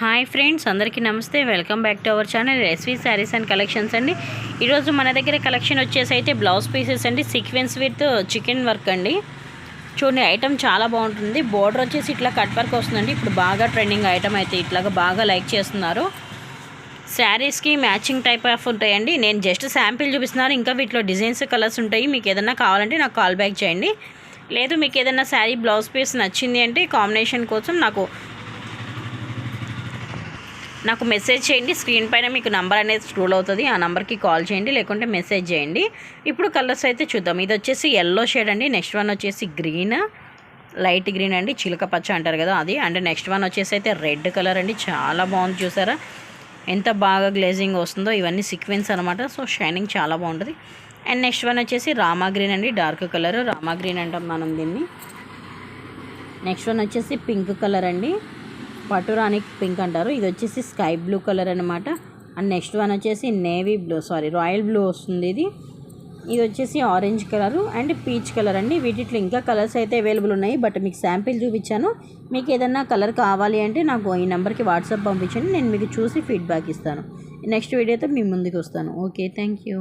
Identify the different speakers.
Speaker 1: Hi friends, అందరికీ నమస్తే. Welcome back to our channel SV sarees and collections అండి. ఈరోజు మన దగ్గర కలెక్షన్ వచ్చేసి అయితే బ్లౌజ్ పీసెస్ అండి, సీక్వెన్స్ విత్ చికెన్ వర్క్ అండి. చూడండి, ఐటమ్ చాలా బాగుంటుంది. బోర్డర్ వచ్చేసి ఇట్లా కట్ వర్క్ వస్తుందండి. ఇప్పుడు బాగా ట్రెండింగ్ ఐటమ్ అయితే ఇట్లాగా బాగా లైక్ చేస్తున్నారు. శారీస్కి మ్యాచింగ్ టైప్ ఆఫ్ ఉంటాయండి. నేను జస్ట్ శాంపిల్ చూపిస్తున్నాను. ఇంకా వీటిలో డిజైన్స్, కలర్స్ ఉంటాయి. మీకు ఏదైనా కావాలంటే నాకు కాల్ బ్యాక్ చేయండి. లేదు మీకు ఏదైనా శారీ బ్లౌజ్ పీస్ నచ్చింది అంటే కాంబినేషన్ కోసం నాకు మెసేజ్ చేయండి. స్క్రీన్ పైన మీకు నంబర్ అనేది స్క్రోల్ అవుతుంది. ఆ నెంబర్కి కాల్ చేయండి, లేకుంటే మెసేజ్ చేయండి. ఇప్పుడు కలర్స్ అయితే చూద్దాం. ఇది వచ్చేసి ఎల్లో షేడ్ అండి. నెక్స్ట్ వన్ వచ్చేసి గ్రీన్, లైట్ గ్రీన్ అండి, చిలక పచ్చ అంటారు కదా అది. అండ్ నెక్స్ట్ వన్ వచ్చేసి అయితే రెడ్ కలర్ అండి. చాలా బాగుంది, చూసారా ఎంత బాగా గ్లేజింగ్ వస్తుందో. ఇవన్నీ సీక్వెన్స్ అనమాట. సో షైనింగ్ చాలా బాగుంటుంది. అండ్ నెక్స్ట్ వన్ వచ్చేసి రామా గ్రీన్ అండి, డార్క్ కలర్ రామా గ్రీన్ అంటాం మనం దీన్ని. నెక్స్ట్ వన్ వచ్చేసి పింక్ కలర్ అండి, పటురాని పింక్ అంటారు. ఇది వచ్చేసి స్కై బ్లూ కలర్ అనమాట. అండ్ నెక్స్ట్ వన్ వచ్చేసి నేవీ బ్లూ, రాయల్ బ్లూ వస్తుంది. ఇది వచ్చేసి orange colour and peach colour అండి. వీటిలో ఇంకా కలర్స్ అయితే అవైలబుల్ ఉన్నాయి, బట్ మీకు శాంపిల్ చూపించాను. మీకు ఏదన్నా కలర్ కావాలి అంటే నాకు ఈ నెంబర్కి వాట్సాప్ పంపించండి. నేను మీకు చూసి ఫీడ్బ్యాక్ ఇస్తాను. నెక్స్ట్ వీడియోతో మీ ముందుకు వస్తాను. Okay, thank you.